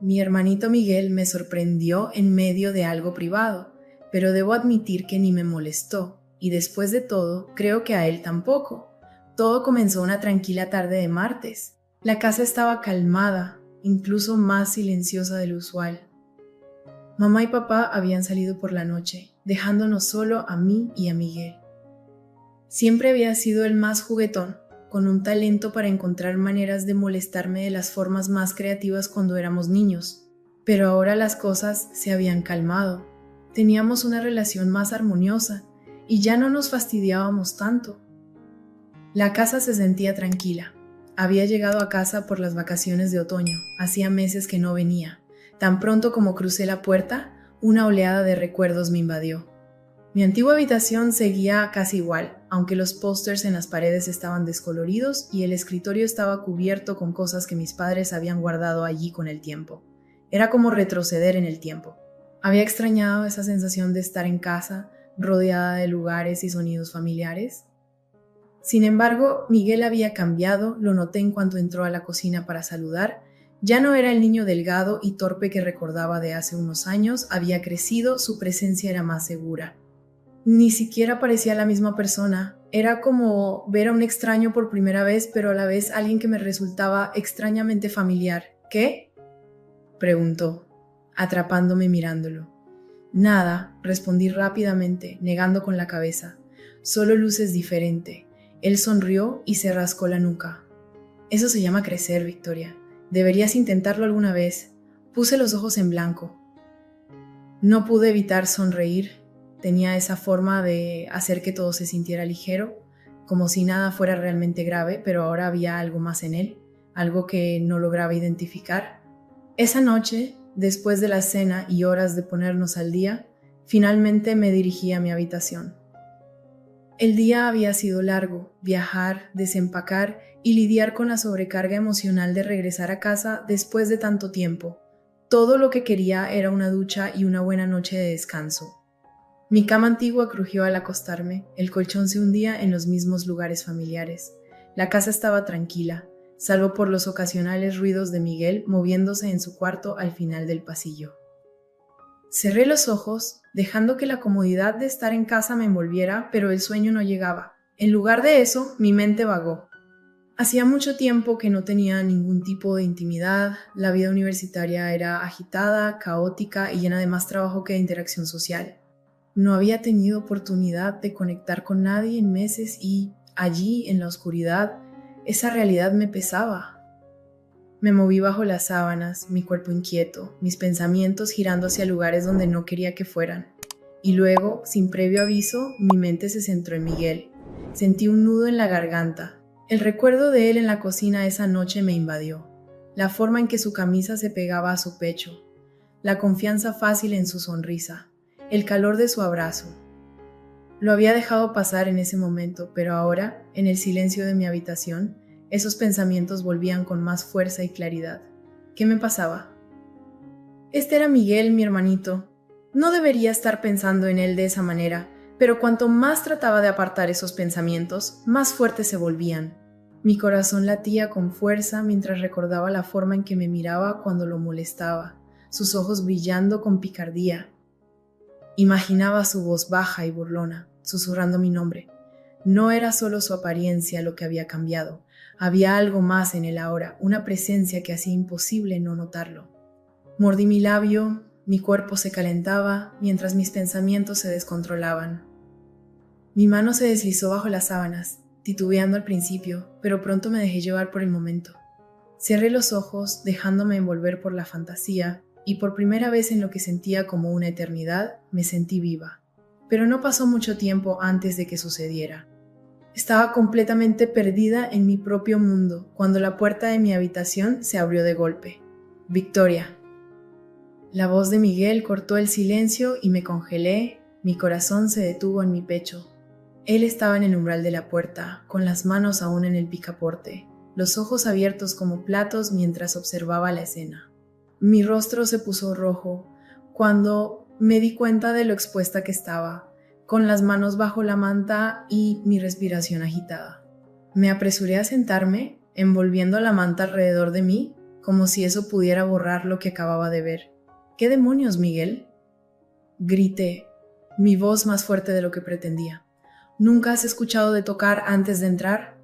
Mi hermanito Miguel me sorprendió en medio de algo privado, pero debo admitir que ni me molestó, y después de todo, creo que a él tampoco. Todo comenzó una tranquila tarde de martes. La casa estaba calmada, incluso más silenciosa de lo usual. Mamá y papá habían salido por la noche, dejándonos solo a mí y a Miguel. Siempre había sido el más juguetón, con un talento para encontrar maneras de molestarme de las formas más creativas cuando éramos niños. Pero ahora las cosas se habían calmado. Teníamos una relación más armoniosa y ya no nos fastidiábamos tanto. La casa se sentía tranquila. Había llegado a casa por las vacaciones de otoño. Hacía meses que no venía. Tan pronto como crucé la puerta, una oleada de recuerdos me invadió. Mi antigua habitación seguía casi igual, aunque los pósters en las paredes estaban descoloridos y el escritorio estaba cubierto con cosas que mis padres habían guardado allí con el tiempo. Era como retroceder en el tiempo. Había extrañado esa sensación de estar en casa, rodeada de lugares y sonidos familiares. Sin embargo, Miguel había cambiado, lo noté en cuanto entró a la cocina para saludar. Ya no era el niño delgado y torpe que recordaba de hace unos años, había crecido, su presencia era más segura. Ni siquiera parecía la misma persona. Era como ver a un extraño por primera vez, pero a la vez alguien que me resultaba extrañamente familiar. ¿Qué?, preguntó, atrapándome mirándolo. Nada, respondí rápidamente, negando con la cabeza. Solo luces diferente. Él sonrió y se rascó la nuca. Eso se llama crecer, Victoria. Deberías intentarlo alguna vez. Puse los ojos en blanco. No pude evitar sonreír. Tenía esa forma de hacer que todo se sintiera ligero, como si nada fuera realmente grave, pero ahora había algo más en él, algo que no lograba identificar. Esa noche, después de la cena y horas de ponernos al día, finalmente me dirigí a mi habitación. El día había sido largo, viajar, desempacar y lidiar con la sobrecarga emocional de regresar a casa después de tanto tiempo. Todo lo que quería era una ducha y una buena noche de descanso. Mi cama antigua crujió al acostarme, el colchón se hundía en los mismos lugares familiares. La casa estaba tranquila, salvo por los ocasionales ruidos de Miguel moviéndose en su cuarto al final del pasillo. Cerré los ojos, dejando que la comodidad de estar en casa me envolviera, pero el sueño no llegaba. En lugar de eso, mi mente vagó. Hacía mucho tiempo que no tenía ningún tipo de intimidad, la vida universitaria era agitada, caótica y llena de más trabajo que de interacción social. No había tenido oportunidad de conectar con nadie en meses y, allí, en la oscuridad, esa realidad me pesaba. Me moví bajo las sábanas, mi cuerpo inquieto, mis pensamientos girando hacia lugares donde no quería que fueran. Y luego, sin previo aviso, mi mente se centró en Miguel. Sentí un nudo en la garganta. El recuerdo de él en la cocina esa noche me invadió. La forma en que su camisa se pegaba a su pecho. La confianza fácil en su sonrisa. El calor de su abrazo. Lo había dejado pasar en ese momento, pero ahora, en el silencio de mi habitación, esos pensamientos volvían con más fuerza y claridad. ¿Qué me pasaba? Este era Miguel, mi hermanito. No debería estar pensando en él de esa manera, pero cuanto más trataba de apartar esos pensamientos, más fuertes se volvían. Mi corazón latía con fuerza mientras recordaba la forma en que me miraba cuando lo molestaba, sus ojos brillando con picardía. Imaginaba su voz baja y burlona, susurrando mi nombre. No era solo su apariencia lo que había cambiado, había algo más en él ahora, una presencia que hacía imposible no notarlo. Mordí mi labio, mi cuerpo se calentaba, mientras mis pensamientos se descontrolaban. Mi mano se deslizó bajo las sábanas, titubeando al principio, pero pronto me dejé llevar por el momento. Cerré los ojos, dejándome envolver por la fantasía, y por primera vez en lo que sentía como una eternidad, me sentí viva. Pero no pasó mucho tiempo antes de que sucediera. Estaba completamente perdida en mi propio mundo cuando la puerta de mi habitación se abrió de golpe. Victoria. La voz de Miguel cortó el silencio y me congelé, mi corazón se detuvo en mi pecho. Él estaba en el umbral de la puerta, con las manos aún en el picaporte, los ojos abiertos como platos mientras observaba la escena. Mi rostro se puso rojo cuando me di cuenta de lo expuesta que estaba, con las manos bajo la manta y mi respiración agitada. Me apresuré a sentarme, envolviendo la manta alrededor de mí, como si eso pudiera borrar lo que acababa de ver. ¿Qué demonios, Miguel? Grité, mi voz más fuerte de lo que pretendía. ¿Nunca has escuchado de tocar antes de entrar?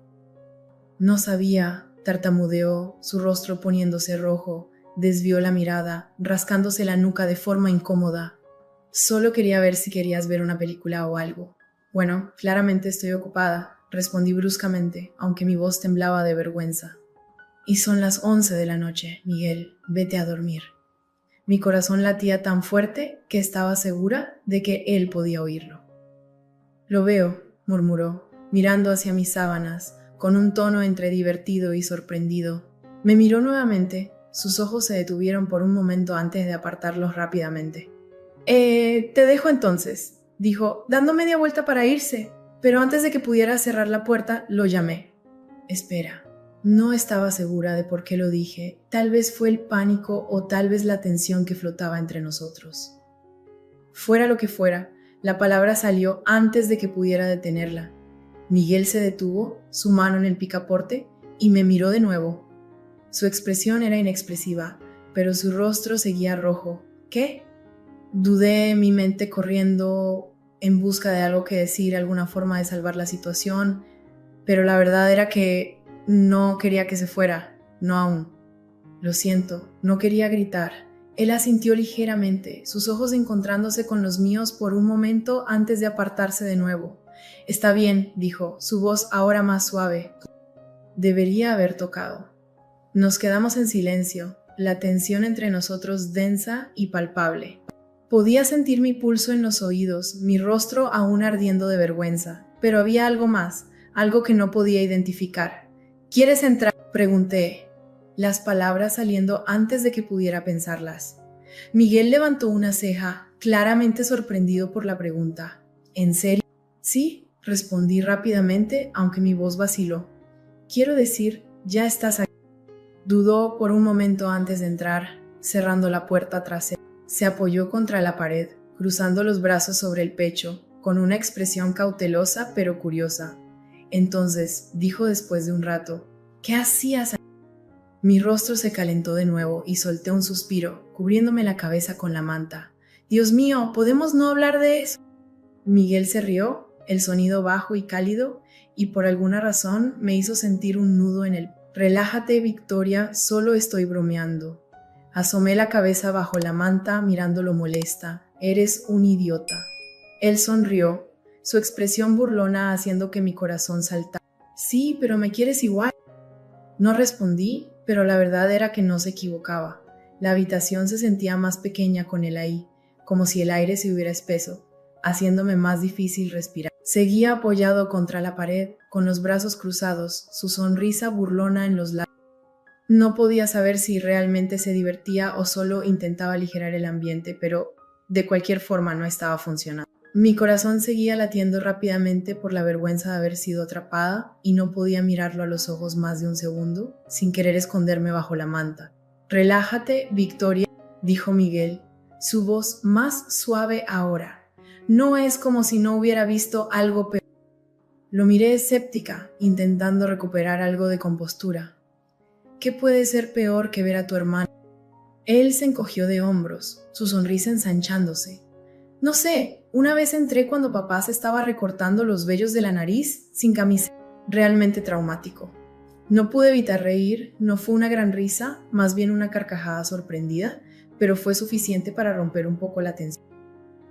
No sabía, tartamudeó, su rostro poniéndose rojo, desvió la mirada, rascándose la nuca de forma incómoda. Solo quería ver si querías ver una película o algo. Bueno, claramente estoy ocupada, respondí bruscamente, aunque mi voz temblaba de vergüenza. Y son las 11 de la noche, Miguel, vete a dormir. Mi corazón latía tan fuerte que estaba segura de que él podía oírlo. Lo veo, murmuró, mirando hacia mis sábanas, con un tono entre divertido y sorprendido. Me miró nuevamente, sus ojos se detuvieron por un momento antes de apartarlos rápidamente. Te dejo entonces, dijo, dando media vuelta para irse, pero antes de que pudiera cerrar la puerta, lo llamé. Espera. No estaba segura de por qué lo dije, tal vez fue el pánico o tal vez la tensión que flotaba entre nosotros. Fuera lo que fuera, la palabra salió antes de que pudiera detenerla. Miguel se detuvo, su mano en el picaporte, y me miró de nuevo. Su expresión era inexpresiva, pero su rostro seguía rojo. ¿Qué? Dudé, mi mente corriendo en busca de algo que decir, alguna forma de salvar la situación, pero la verdad era que no quería que se fuera, no aún. Lo siento, no quería gritar. Él asintió ligeramente, sus ojos encontrándose con los míos por un momento antes de apartarse de nuevo. Está bien, dijo, su voz ahora más suave. Debería haber tocado. Nos quedamos en silencio, la tensión entre nosotros densa y palpable. Podía sentir mi pulso en los oídos, mi rostro aún ardiendo de vergüenza, pero había algo más, algo que no podía identificar. ¿Quieres entrar?, pregunté, las palabras saliendo antes de que pudiera pensarlas. Miguel levantó una ceja, claramente sorprendido por la pregunta. ¿En serio? Sí, respondí rápidamente, aunque mi voz vaciló. Quiero decir, ya estás aquí. Dudó por un momento antes de entrar, cerrando la puerta tras él. Se apoyó contra la pared, cruzando los brazos sobre el pecho, con una expresión cautelosa pero curiosa. Entonces, dijo después de un rato, ¿qué hacías aquí? Mi rostro se calentó de nuevo y solté un suspiro, cubriéndome la cabeza con la manta. Dios mío, ¿podemos no hablar de eso? Miguel se rió, el sonido bajo y cálido, y por alguna razón me hizo sentir un nudo en el... Relájate, Victoria, solo estoy bromeando. Asomé la cabeza bajo la manta mirándolo molesta. Eres un idiota. Él sonrió, su expresión burlona haciendo que mi corazón saltara. Sí, pero me quieres igual. No respondí, pero la verdad era que no se equivocaba. La habitación se sentía más pequeña con él ahí, como si el aire se hubiera espeso, haciéndome más difícil respirar. Seguía apoyado contra la pared, con los brazos cruzados, su sonrisa burlona en los labios. No podía saber si realmente se divertía o solo intentaba aligerar el ambiente, pero de cualquier forma no estaba funcionando. Mi corazón seguía latiendo rápidamente por la vergüenza de haber sido atrapada y no podía mirarlo a los ojos más de un segundo sin querer esconderme bajo la manta. Relájate, Victoria, dijo Miguel, su voz más suave ahora. No es como si no hubiera visto algo peor. Lo miré escéptica, intentando recuperar algo de compostura. ¿Qué puede ser peor que ver a tu hermano? Él se encogió de hombros, su sonrisa ensanchándose. No sé, una vez entré cuando papá se estaba recortando los vellos de la nariz sin camisa. Realmente traumático. No pude evitar reír, no fue una gran risa, más bien una carcajada sorprendida, pero fue suficiente para romper un poco la tensión.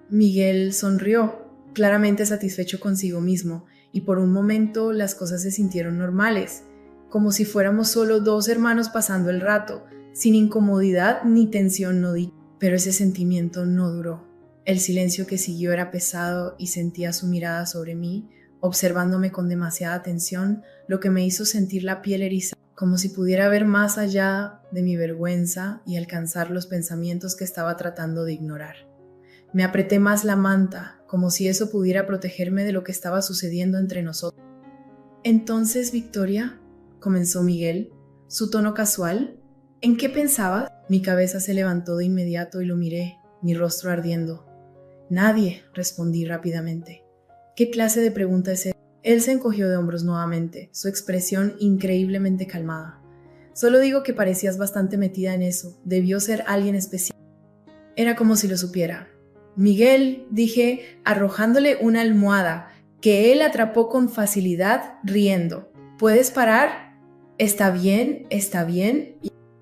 Miguel sonrió, claramente satisfecho consigo mismo, y por un momento las cosas se sintieron normales, como si fuéramos solo dos hermanos pasando el rato, sin incomodidad ni tensión no dicha. Pero ese sentimiento no duró. El silencio que siguió era pesado y sentía su mirada sobre mí, observándome con demasiada atención, lo que me hizo sentir la piel erizada, como si pudiera ver más allá de mi vergüenza y alcanzar los pensamientos que estaba tratando de ignorar. Me apreté más la manta, como si eso pudiera protegerme de lo que estaba sucediendo entre nosotros. Entonces, Victoria, comenzó Miguel, su tono casual, ¿en qué pensabas? Mi cabeza se levantó de inmediato y lo miré, mi rostro ardiendo. Nadie, respondí rápidamente. ¿Qué clase de pregunta es esa? Él se encogió de hombros nuevamente, su expresión increíblemente calmada. Solo digo que parecías bastante metida en eso. Debió ser alguien especial. Era como si lo supiera. Miguel, dije, arrojándole una almohada, que él atrapó con facilidad, riendo. ¿Puedes parar? Está bien,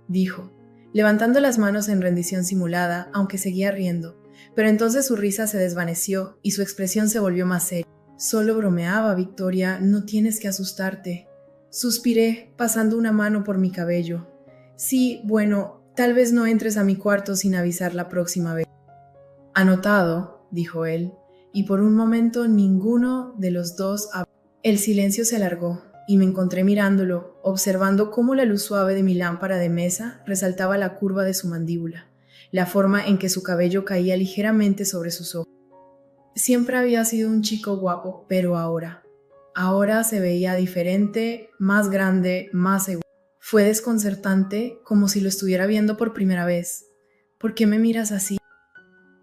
dijo, levantando las manos en rendición simulada, aunque seguía riendo. Pero entonces su risa se desvaneció y su expresión se volvió más seria. Solo bromeaba, Victoria, no tienes que asustarte. Suspiré, pasando una mano por mi cabello. Sí, bueno, tal vez no entres a mi cuarto sin avisar la próxima vez. Anotado, dijo él, y por un momento ninguno de los dos habló. El silencio se alargó, y me encontré mirándolo, observando cómo la luz suave de mi lámpara de mesa resaltaba la curva de su mandíbula, la forma en que su cabello caía ligeramente sobre sus ojos. Siempre había sido un chico guapo, pero ahora se veía diferente, más grande, más seguro. Fue desconcertante, como si lo estuviera viendo por primera vez. ¿Por qué me miras así?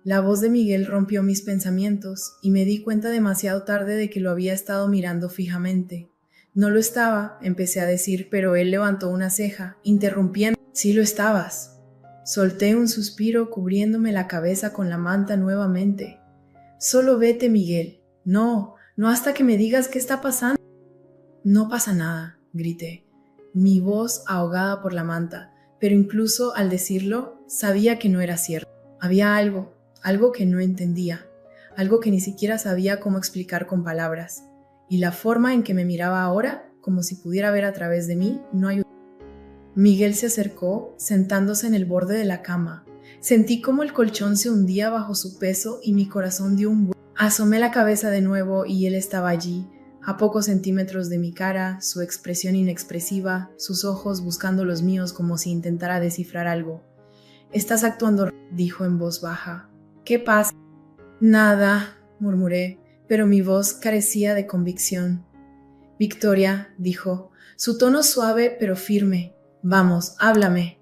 La voz de Miguel rompió mis pensamientos y me di cuenta demasiado tarde de que lo había estado mirando fijamente. No lo estaba, empecé a decir, pero él levantó una ceja, interrumpiendo. Sí lo estabas. Solté un suspiro cubriéndome la cabeza con la manta nuevamente. Solo vete, Miguel. No hasta que me digas qué está pasando. No pasa nada, grité, mi voz ahogada por la manta, pero incluso al decirlo, sabía que no era cierto. Había algo que no entendía, algo que ni siquiera sabía cómo explicar con palabras, y la forma en que me miraba ahora, como si pudiera ver a través de mí, no ayudaba. Miguel se acercó, sentándose en el borde de la cama. Sentí como el colchón se hundía bajo su peso y mi corazón dio un vuelco. Asomé la cabeza de nuevo y él estaba allí, a pocos centímetros de mi cara, su expresión inexpresiva, sus ojos buscando los míos como si intentara descifrar algo. «Estás actuando», dijo en voz baja. «¿Qué pasa?» «Nada», murmuré, pero mi voz carecía de convicción. «Victoria», dijo, su tono suave pero firme. «Vamos, háblame».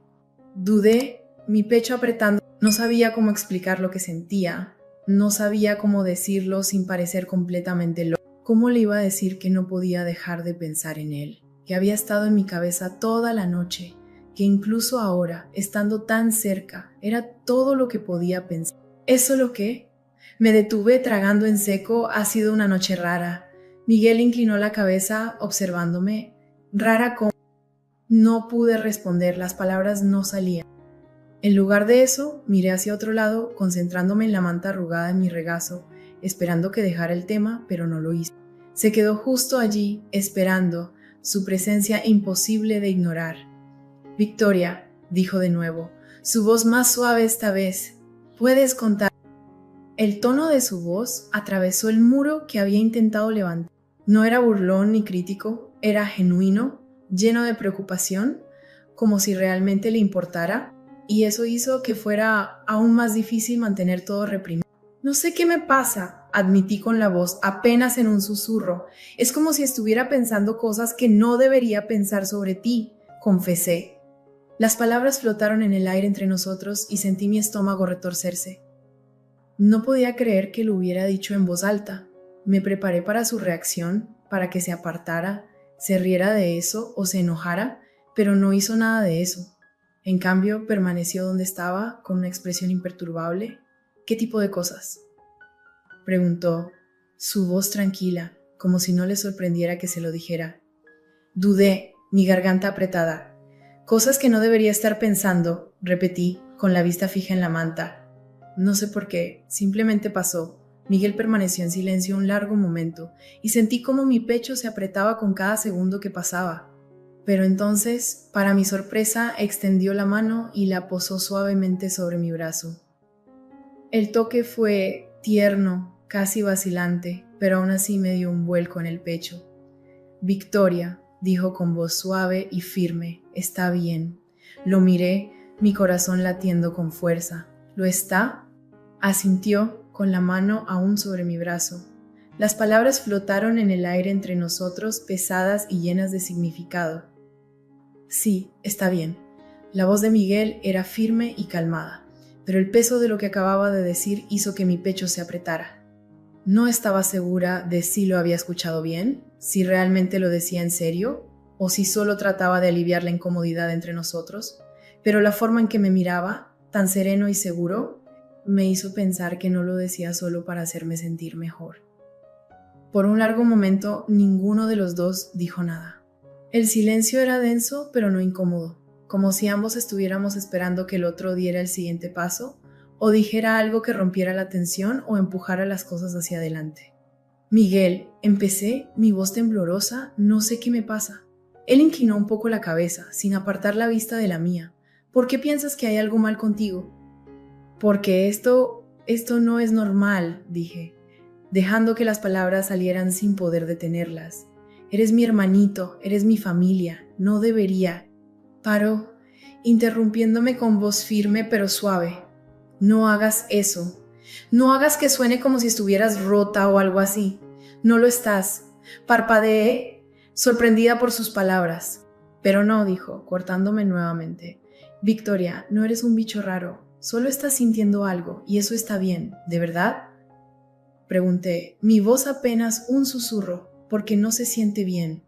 Dudé, mi pecho apretando. No sabía cómo explicar lo que sentía. No sabía cómo decirlo sin parecer completamente loco. ¿Cómo le iba a decir que no podía dejar de pensar en él? Que había estado en mi cabeza toda la noche, que incluso ahora, estando tan cerca, era todo lo que podía pensar. ¿Es solo qué? Me detuve tragando en seco. Ha sido una noche rara. Miguel inclinó la cabeza observándome. ¿Rara cómo? No pude responder, las palabras no salían. En lugar de eso, miré hacia otro lado, concentrándome en la manta arrugada en mi regazo, esperando que dejara el tema, pero no lo hizo. Se quedó justo allí, esperando, su presencia imposible de ignorar. «Victoria», dijo de nuevo, su voz más suave esta vez, «¿puedes contar?» El tono de su voz atravesó el muro que había intentado levantar. No era burlón ni crítico, era genuino, lleno de preocupación, como si realmente le importara, y eso hizo que fuera aún más difícil mantener todo reprimido. «No sé qué me pasa», admití con la voz apenas en un susurro. «Es como si estuviera pensando cosas que no debería pensar sobre ti», confesé. Las palabras flotaron en el aire entre nosotros y sentí mi estómago retorcerse. No podía creer que lo hubiera dicho en voz alta. Me preparé para su reacción, para que se apartara, se riera de eso o se enojara, pero no hizo nada de eso. En cambio, permaneció donde estaba, con una expresión imperturbable. «¿Qué tipo de cosas?», preguntó, su voz tranquila, como si no le sorprendiera que se lo dijera. Dudé, mi garganta apretada. «Cosas que no debería estar pensando», repetí, con la vista fija en la manta. No sé por qué, simplemente pasó. Miguel permaneció en silencio un largo momento, y sentí como mi pecho se apretaba con cada segundo que pasaba. Pero entonces, para mi sorpresa, extendió la mano y la posó suavemente sobre mi brazo. El toque fue tierno, casi vacilante, pero aún así me dio un vuelco en el pecho. «Victoria», dijo con voz suave y firme, «está bien». Lo miré, mi corazón latiendo con fuerza. «¿Lo está?», asintió, con la mano aún sobre mi brazo. Las palabras flotaron en el aire entre nosotros, pesadas y llenas de significado. «Sí, está bien». La voz de Miguel era firme y calmada, pero el peso de lo que acababa de decir hizo que mi pecho se apretara. No estaba segura de si lo había escuchado bien, si realmente lo decía en serio, o si solo trataba de aliviar la incomodidad entre nosotros, pero la forma en que me miraba, tan sereno y seguro, me hizo pensar que no lo decía solo para hacerme sentir mejor. Por un largo momento, ninguno de los dos dijo nada. El silencio era denso, pero no incómodo, como si ambos estuviéramos esperando que el otro diera el siguiente paso, o dijera algo que rompiera la tensión o empujara las cosas hacia adelante. Miguel, empecé, mi voz temblorosa, no sé qué me pasa. Él inclinó un poco la cabeza, sin apartar la vista de la mía. ¿Por qué piensas que hay algo mal contigo? Porque esto no es normal, dije, dejando que las palabras salieran sin poder detenerlas. Eres mi hermanito, eres mi familia, no debería. Paró, interrumpiéndome con voz firme pero suave. No hagas eso. No hagas que suene como si estuvieras rota o algo así. No lo estás. Parpadeé, sorprendida por sus palabras. Pero no, dijo, cortándome nuevamente. Victoria, no eres un bicho raro. Solo estás sintiendo algo y eso está bien, ¿de verdad? Pregunté, mi voz apenas un susurro, porque no se siente bien.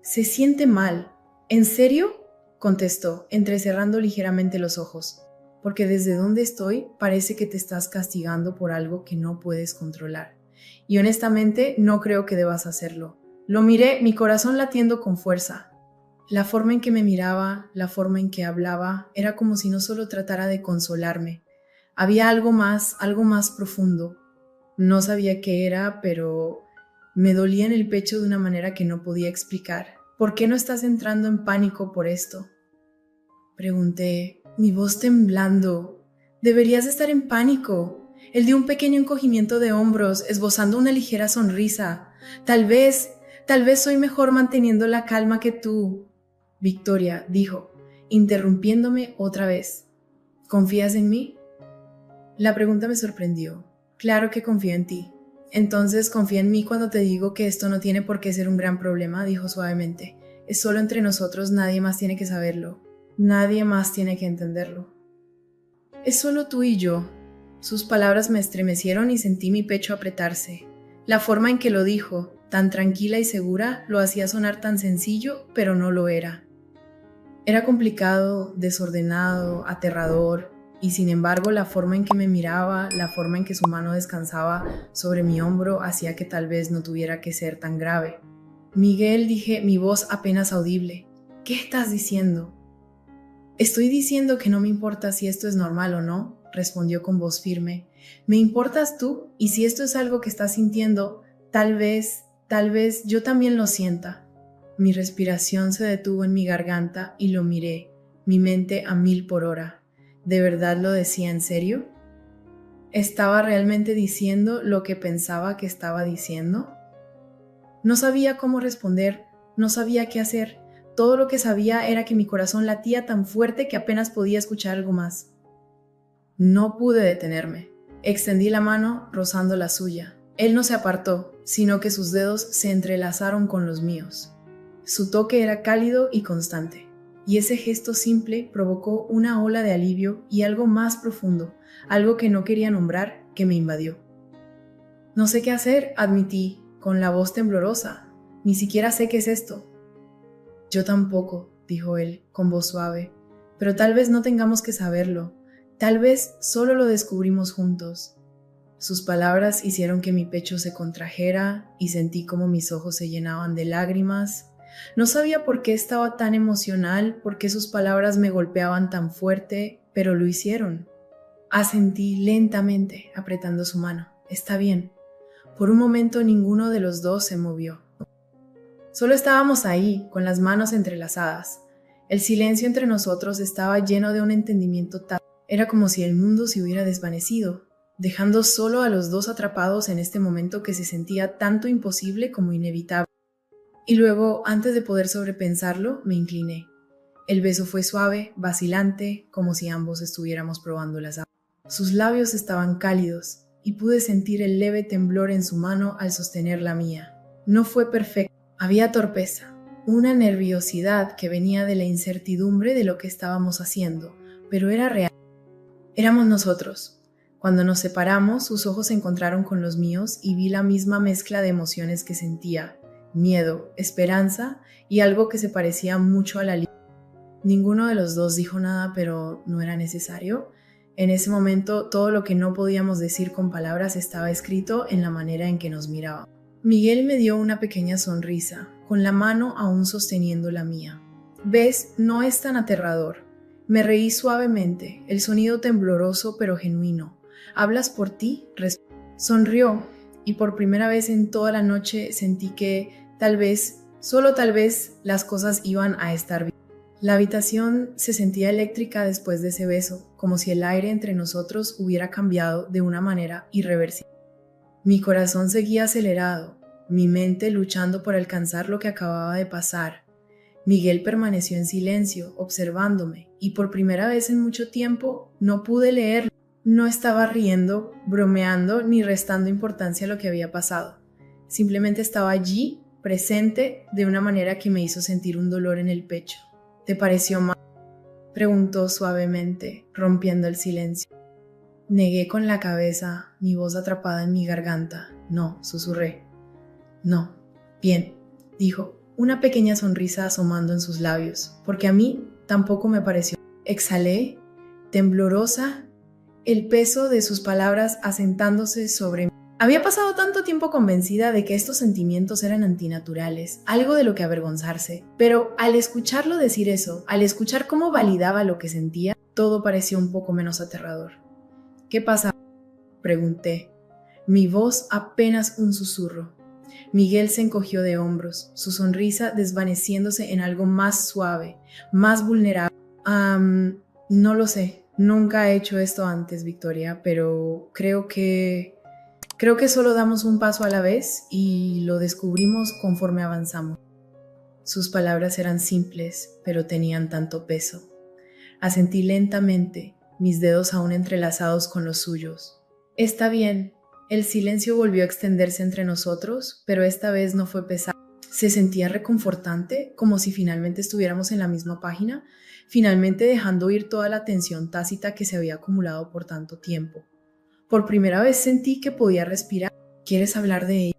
Se siente mal. ¿En serio? Contestó, entrecerrando ligeramente los ojos. Porque desde donde estoy parece que te estás castigando por algo que no puedes controlar. Y honestamente no creo que debas hacerlo. Lo miré, mi corazón latiendo con fuerza. La forma en que me miraba, la forma en que hablaba, era como si no solo tratara de consolarme. Había algo más profundo. No sabía qué era, pero me dolía en el pecho de una manera que no podía explicar. ¿Por qué no estás entrando en pánico por esto? Pregunté, mi voz temblando. Deberías estar en pánico. Él dio un pequeño encogimiento de hombros, esbozando una ligera sonrisa. Tal vez soy mejor manteniendo la calma que tú. Victoria, dijo, interrumpiéndome otra vez. ¿Confías en mí? La pregunta me sorprendió. Claro que confío en ti. Entonces confía en mí cuando te digo que esto no tiene por qué ser un gran problema, dijo suavemente. Es solo entre nosotros, nadie más tiene que saberlo. Nadie más tiene que entenderlo. Es solo tú y yo. Sus palabras me estremecieron y sentí mi pecho apretarse. La forma en que lo dijo, tan tranquila y segura, lo hacía sonar tan sencillo, pero no lo era. Era complicado, desordenado, aterrador, y sin embargo la forma en que me miraba, la forma en que su mano descansaba sobre mi hombro hacía que tal vez no tuviera que ser tan grave. Miguel, dije, mi voz apenas audible. ¿Qué estás diciendo? Estoy diciendo que no me importa si esto es normal o no, respondió con voz firme. Me importas tú, y si esto es algo que estás sintiendo, tal vez yo también lo sienta. Mi respiración se detuvo en mi garganta y lo miré, mi mente a 1000 por hora. ¿De verdad lo decía en serio? ¿Estaba realmente diciendo lo que pensaba que estaba diciendo? No sabía cómo responder, no sabía qué hacer. Todo lo que sabía era que mi corazón latía tan fuerte que apenas podía escuchar algo más. No pude detenerme. Extendí la mano, rozando la suya. Él no se apartó, sino que sus dedos se entrelazaron con los míos. Su toque era cálido y constante, y ese gesto simple provocó una ola de alivio y algo más profundo, algo que no quería nombrar, que me invadió. No sé qué hacer, admití, con la voz temblorosa. Ni siquiera sé qué es esto. Yo tampoco, dijo él, con voz suave, pero tal vez no tengamos que saberlo. Tal vez solo lo descubrimos juntos. Sus palabras hicieron que mi pecho se contrajera y sentí como mis ojos se llenaban de lágrimas. No sabía por qué estaba tan emocional, por qué sus palabras me golpeaban tan fuerte, pero lo hicieron. Asentí lentamente, apretando su mano. Está bien. Por un momento ninguno de los dos se movió. Solo estábamos ahí, con las manos entrelazadas. El silencio entre nosotros estaba lleno de un entendimiento tal. Era como si el mundo se hubiera desvanecido, dejando solo a los dos atrapados en este momento que se sentía tanto imposible como inevitable. Y luego, antes de poder sobrepensarlo, me incliné. El beso fue suave, vacilante, como si ambos estuviéramos probando las aguas. Sus labios estaban cálidos, y pude sentir el leve temblor en su mano al sostener la mía. No fue perfecto. Había torpeza, una nerviosidad que venía de la incertidumbre de lo que estábamos haciendo, pero era real. Éramos nosotros. Cuando nos separamos, sus ojos se encontraron con los míos y vi la misma mezcla de emociones que sentía. miedo, esperanza y algo que se parecía mucho a la línea. Ninguno de los dos dijo nada, pero no era necesario. En ese momento, todo lo que no podíamos decir con palabras estaba escrito en la manera en que nos miraba. Miguel me dio una pequeña sonrisa, con la mano aún sosteniendo la mía. ¿Ves? No es tan aterrador. Me reí suavemente, el sonido tembloroso pero genuino. ¿Hablas por ti? Sonrió, y por primera vez en toda la noche sentí que tal vez, solo tal vez, las cosas iban a estar bien. La habitación se sentía eléctrica después de ese beso, como si el aire entre nosotros hubiera cambiado de una manera irreversible. Mi corazón seguía acelerado, mi mente luchando por alcanzar lo que acababa de pasar. Miguel permaneció en silencio, observándome, y por primera vez en mucho tiempo no pude leerlo. No estaba riendo, bromeando, ni restando importancia a lo que había pasado. Simplemente estaba allí, presente, de una manera que me hizo sentir un dolor en el pecho. ¿Te pareció mal?, preguntó suavemente, rompiendo el silencio. Negué con la cabeza, mi voz atrapada en mi garganta. No, susurré. No. Bien, dijo, una pequeña sonrisa asomando en sus labios, porque a mí tampoco me pareció. Exhalé, temblorosa, el peso de sus palabras asentándose sobre mí. Había pasado tanto tiempo convencida de que estos sentimientos eran antinaturales, algo de lo que avergonzarse, pero al escucharlo decir eso, al escuchar cómo validaba lo que sentía, todo pareció un poco menos aterrador. ¿Qué pasa?, pregunté, mi voz apenas un susurro. Miguel se encogió de hombros, su sonrisa desvaneciéndose en algo más suave, más vulnerable. No lo sé, nunca he hecho esto antes, Victoria, pero creo que solo damos un paso a la vez y lo descubrimos conforme avanzamos. Sus palabras eran simples, pero tenían tanto peso. Asentí lentamente, mis dedos aún entrelazados con los suyos. Está bien. El silencio volvió a extenderse entre nosotros, pero esta vez no fue pesado. Se sentía reconfortante, como si finalmente estuviéramos en la misma página, finalmente dejando ir toda la tensión tácita que se había acumulado por tanto tiempo. Por primera vez sentí que podía respirar. ¿Quieres hablar de ella?,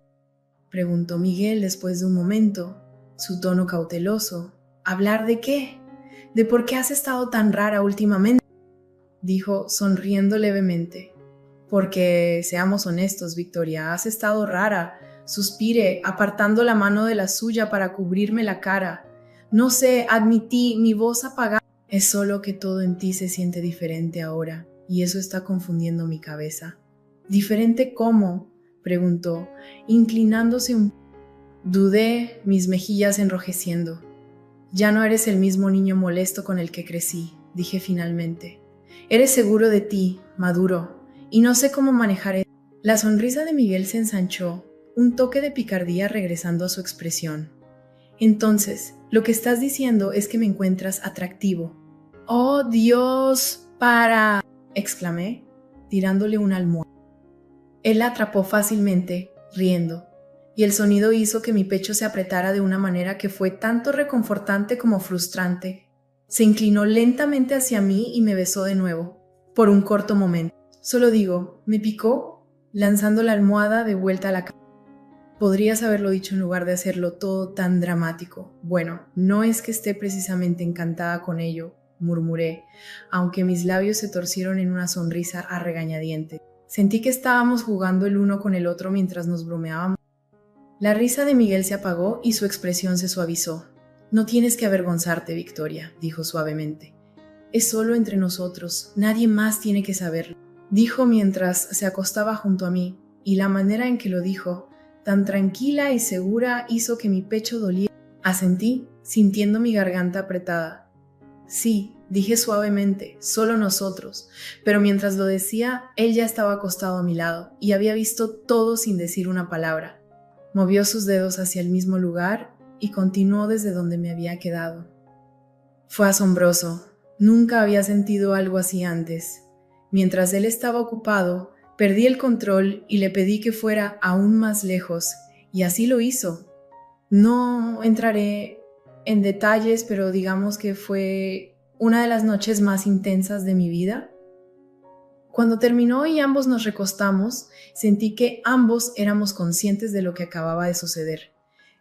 preguntó Miguel después de un momento, su tono cauteloso. ¿Hablar de qué? ¿De por qué has estado tan rara últimamente?, dijo, sonriendo levemente. Porque, seamos honestos, Victoria, has estado rara. Suspiré, apartando la mano de la suya para cubrirme la cara. No sé, admití, mi voz apagada. Es solo que todo en ti se siente diferente ahora, y eso está confundiendo mi cabeza. ¿Diferente cómo?, preguntó, inclinándose un poco. Dudé, mis mejillas enrojeciendo. Ya no eres el mismo niño molesto con el que crecí, dije finalmente. Eres seguro de ti, maduro, y no sé cómo manejar eso. La sonrisa de Miguel se ensanchó, un toque de picardía regresando a su expresión. Entonces, lo que estás diciendo es que me encuentras atractivo. ¡Oh, Dios! ¡Para!, exclamé, tirándole una almohada. Él la atrapó fácilmente, riendo, y el sonido hizo que mi pecho se apretara de una manera que fue tanto reconfortante como frustrante. Se inclinó lentamente hacia mí y me besó de nuevo, por un corto momento. Solo digo, ¿me picó?, lanzando la almohada de vuelta a la cama. Podrías haberlo dicho en lugar de hacerlo todo tan dramático. Bueno, no es que esté precisamente encantada con ello, murmuré, aunque mis labios se torcieron en una sonrisa a regañadientes. Sentí que estábamos jugando el uno con el otro mientras nos bromeábamos. La risa de Miguel se apagó y su expresión se suavizó. No tienes que avergonzarte, Victoria, dijo suavemente. Es solo entre nosotros, nadie más tiene que saberlo, dijo mientras se acostaba junto a mí, y la manera en que lo dijo, tan tranquila y segura, hizo que mi pecho doliera. Asentí, sintiendo mi garganta apretada. Sí, dije suavemente, solo nosotros, pero mientras lo decía, él ya estaba acostado a mi lado y había visto todo sin decir una palabra. Movió sus dedos hacia el mismo lugar y continuó desde donde me había quedado. Fue asombroso, nunca había sentido algo así antes. Mientras él estaba ocupado, perdí el control y le pedí que fuera aún más lejos, y así lo hizo. No entraré en detalles, pero digamos que fue una de las noches más intensas de mi vida. Cuando terminó y ambos nos recostamos, sentí que ambos éramos conscientes de lo que acababa de suceder.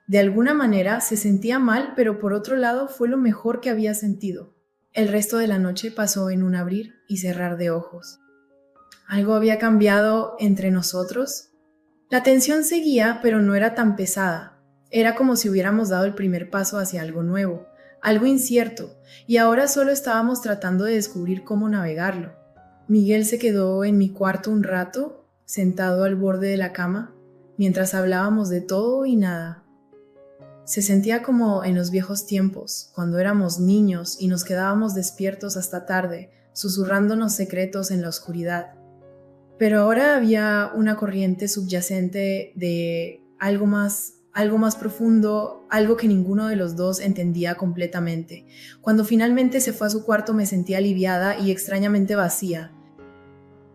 De alguna manera se sentía mal, pero por otro lado fue lo mejor que había sentido. El resto de la noche pasó en un abrir y cerrar de ojos. ¿Algo había cambiado entre nosotros? La tensión seguía, pero no era tan pesada. Era como si hubiéramos dado el primer paso hacia algo nuevo, algo incierto, y ahora solo estábamos tratando de descubrir cómo navegarlo. Miguel se quedó en mi cuarto un rato, sentado al borde de la cama, mientras hablábamos de todo y nada. Se sentía como en los viejos tiempos, cuando éramos niños y nos quedábamos despiertos hasta tarde, susurrándonos secretos en la oscuridad. Pero ahora había una corriente subyacente de algo más profundo, algo que ninguno de los dos entendía completamente. Cuando finalmente se fue a su cuarto me sentí aliviada y extrañamente vacía.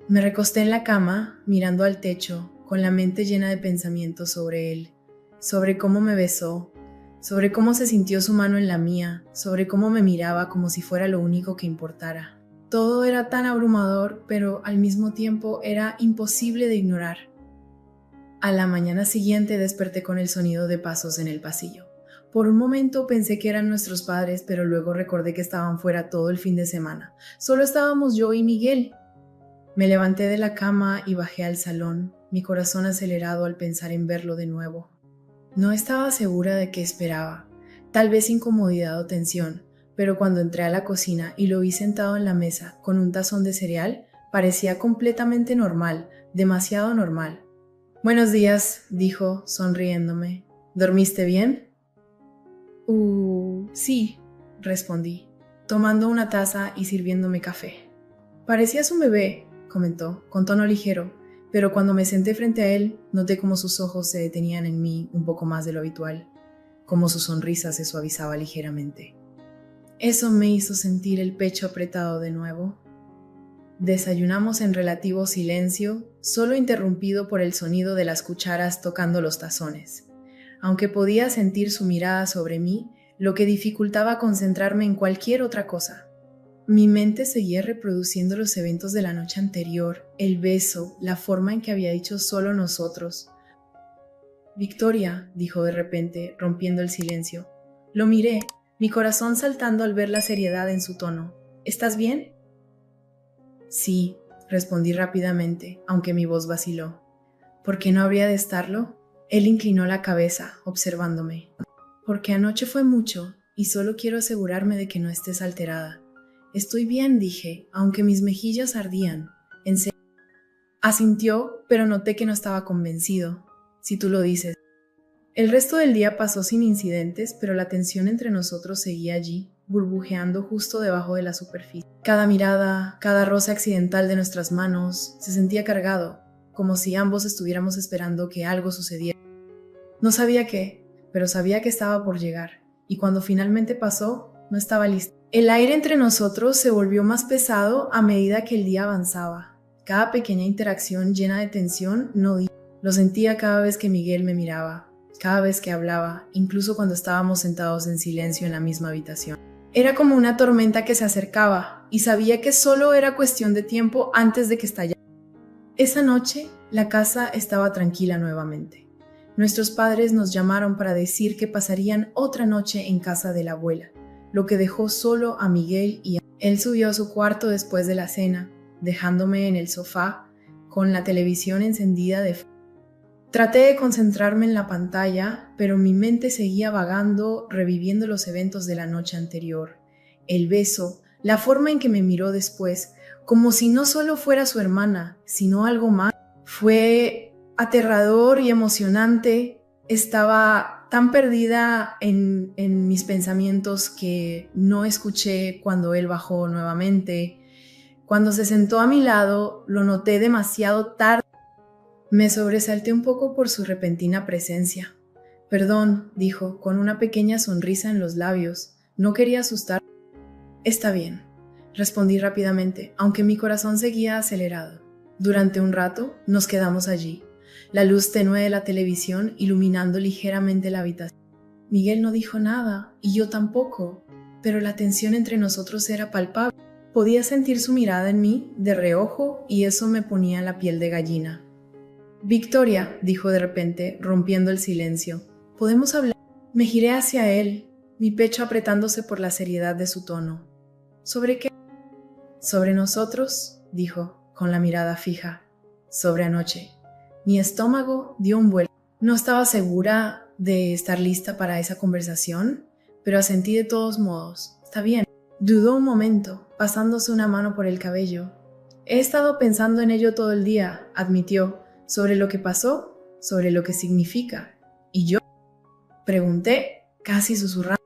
Me recosté en la cama, mirando al techo, con la mente llena de pensamientos sobre él, sobre cómo me besó, sobre cómo se sintió su mano en la mía, sobre cómo me miraba como si fuera lo único que importara. Todo era tan abrumador, pero al mismo tiempo era imposible de ignorar. A la mañana siguiente desperté con el sonido de pasos en el pasillo. Por un momento pensé que eran nuestros padres, pero luego recordé que estaban fuera todo el fin de semana. Solo estábamos yo y Miguel. Me levanté de la cama y bajé al salón, mi corazón acelerado al pensar en verlo de nuevo. No estaba segura de qué esperaba, tal vez incomodidad o tensión, pero cuando entré a la cocina y lo vi sentado en la mesa con un tazón de cereal, parecía completamente normal, demasiado normal. «Buenos días», dijo, sonriéndome. «¿Dormiste bien?» Sí», respondí, tomando una taza y sirviéndome café. «Parecías un bebé», comentó, con tono ligero, pero cuando me senté frente a él, noté cómo sus ojos se detenían en mí un poco más de lo habitual, cómo su sonrisa se suavizaba ligeramente. Eso me hizo sentir el pecho apretado de nuevo. Desayunamos en relativo silencio, solo interrumpido por el sonido de las cucharas tocando los tazones. Aunque podía sentir su mirada sobre mí, lo que dificultaba concentrarme en cualquier otra cosa. Mi mente seguía reproduciendo los eventos de la noche anterior, el beso, la forma en que había dicho solo nosotros. «Victoria», dijo de repente, rompiendo el silencio. Lo miré, mi corazón saltando al ver la seriedad en su tono. «¿Estás bien?» «Sí», respondí rápidamente, aunque mi voz vaciló. «¿Por qué no habría de estarlo?» Él inclinó la cabeza, observándome. «Porque anoche fue mucho, y solo quiero asegurarme de que no estés alterada». «Estoy bien», dije, aunque mis mejillas ardían. «En serio». Asintió, pero noté que no estaba convencido. «Si tú lo dices». El resto del día pasó sin incidentes, pero la tensión entre nosotros seguía allí, burbujeando justo debajo de la superficie. Cada mirada, cada roce accidental de nuestras manos, se sentía cargado, como si ambos estuviéramos esperando que algo sucediera. No sabía qué, pero sabía que estaba por llegar, y cuando finalmente pasó, no estaba listo. El aire entre nosotros se volvió más pesado a medida que el día avanzaba. Cada pequeña interacción llena de tensión lo sentía cada vez que Miguel me miraba, cada vez que hablaba, incluso cuando estábamos sentados en silencio en la misma habitación. Era como una tormenta que se acercaba, y sabía que solo era cuestión de tiempo antes de que estallara. Esa noche, la casa estaba tranquila nuevamente. Nuestros padres nos llamaron para decir que pasarían otra noche en casa de la abuela, lo que dejó solo a Miguel y él subió a su cuarto después de la cena, dejándome en el sofá con la televisión encendida de fondo. Traté de concentrarme en la pantalla, pero mi mente seguía vagando, reviviendo los eventos de la noche anterior. El beso, la forma en que me miró después, como si no solo fuera su hermana, sino algo más. Fue aterrador y emocionante. Estaba tan perdida en mis pensamientos que no escuché cuando él bajó nuevamente. Cuando se sentó a mi lado, lo noté demasiado tarde. Me sobresalté un poco por su repentina presencia. «Perdón», dijo, con una pequeña sonrisa en los labios. «No quería asustar». «Está bien», respondí rápidamente, aunque mi corazón seguía acelerado. Durante un rato nos quedamos allí, la luz tenue de la televisión iluminando ligeramente la habitación. Miguel no dijo nada, y yo tampoco, pero la tensión entre nosotros era palpable. Podía sentir su mirada en mí, de reojo, y eso me ponía la piel de gallina. «Victoria», dijo de repente, rompiendo el silencio, «¿podemos hablar?» Me giré hacia él, mi pecho apretándose por la seriedad de su tono. ¿Sobre qué? Sobre nosotros, dijo, con la mirada fija. Sobre anoche. Mi estómago dio un vuelco. No estaba segura de estar lista para esa conversación, pero asentí de todos modos. Está bien. Dudó un momento, pasándose una mano por el cabello. He estado pensando en ello todo el día, admitió, sobre lo que pasó, sobre lo que significa. ¿Y yo? Pregunté, casi susurrando.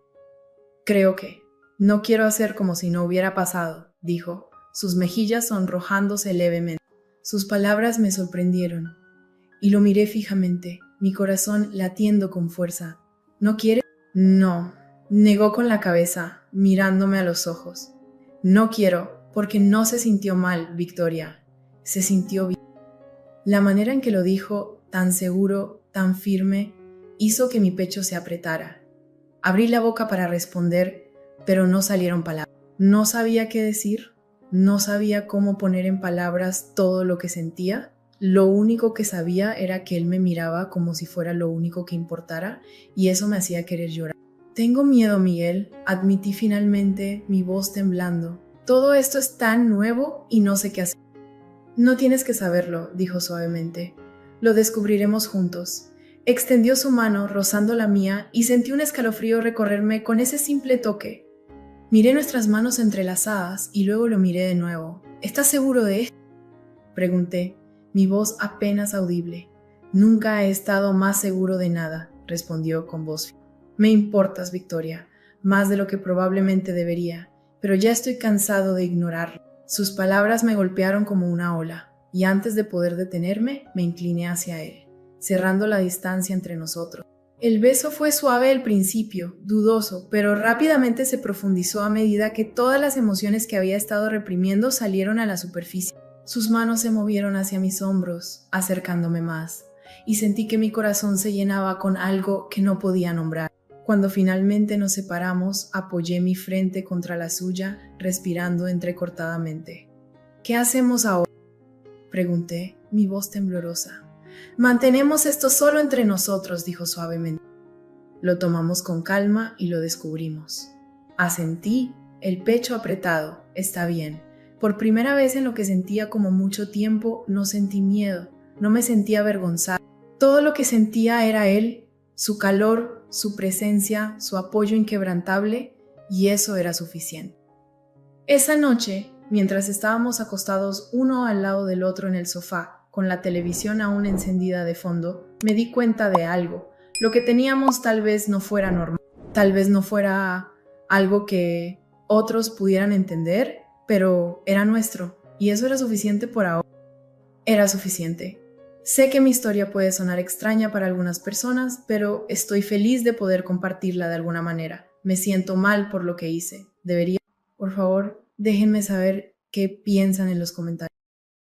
Creo que. No quiero hacer como si no hubiera pasado, dijo, sus mejillas sonrojándose levemente. Sus palabras me sorprendieron, y lo miré fijamente, mi corazón latiendo con fuerza. ¿No quiere? No, negó con la cabeza, mirándome a los ojos. No quiero, porque no se sintió mal, Victoria. Se sintió bien. La manera en que lo dijo, tan seguro, tan firme, hizo que mi pecho se apretara. Abrí la boca para responder, pero no salieron palabras. No sabía qué decir, no sabía cómo poner en palabras todo lo que sentía. Lo único que sabía era que él me miraba como si fuera lo único que importara, y eso me hacía querer llorar. Tengo miedo, Miguel, admití finalmente, mi voz temblando. Todo esto es tan nuevo y no sé qué hacer. No tienes que saberlo, dijo suavemente. Lo descubriremos juntos. Extendió su mano, rozando la mía, y sentí un escalofrío recorrerme con ese simple toque. Miré nuestras manos entrelazadas y luego lo miré de nuevo. ¿Estás seguro de esto? Pregunté, mi voz apenas audible. Nunca he estado más seguro de nada, respondió con voz firme. Me importas, Victoria, más de lo que probablemente debería, pero ya estoy cansado de ignorarlo. Sus palabras me golpearon como una ola, y antes de poder detenerme, me incliné hacia él, cerrando la distancia entre nosotros. El beso fue suave al principio, dudoso, pero rápidamente se profundizó a medida que todas las emociones que había estado reprimiendo salieron a la superficie. Sus manos se movieron hacia mis hombros, acercándome más, y sentí que mi corazón se llenaba con algo que no podía nombrar. Cuando finalmente nos separamos, apoyé mi frente contra la suya, respirando entrecortadamente. ¿Qué hacemos ahora?, pregunté, mi voz temblorosa. Mantenemos esto solo entre nosotros, dijo suavemente. Lo tomamos con calma y lo descubrimos. Asentí, el pecho apretado. Está bien. Por primera vez en lo que sentía como mucho tiempo, no sentí miedo, no me sentía avergonzada. Todo lo que sentía era él, su calor, su presencia, su apoyo inquebrantable, y eso era suficiente. Esa noche, mientras estábamos acostados uno al lado del otro en el sofá, con la televisión aún encendida de fondo, me di cuenta de algo. Lo que teníamos tal vez no fuera normal, tal vez no fuera algo que otros pudieran entender, pero era nuestro, y eso era suficiente por ahora. Era suficiente. Sé que mi historia puede sonar extraña para algunas personas, pero estoy feliz de poder compartirla de alguna manera. Me siento mal por lo que hice. Debería, por favor, déjenme saber qué piensan en los comentarios.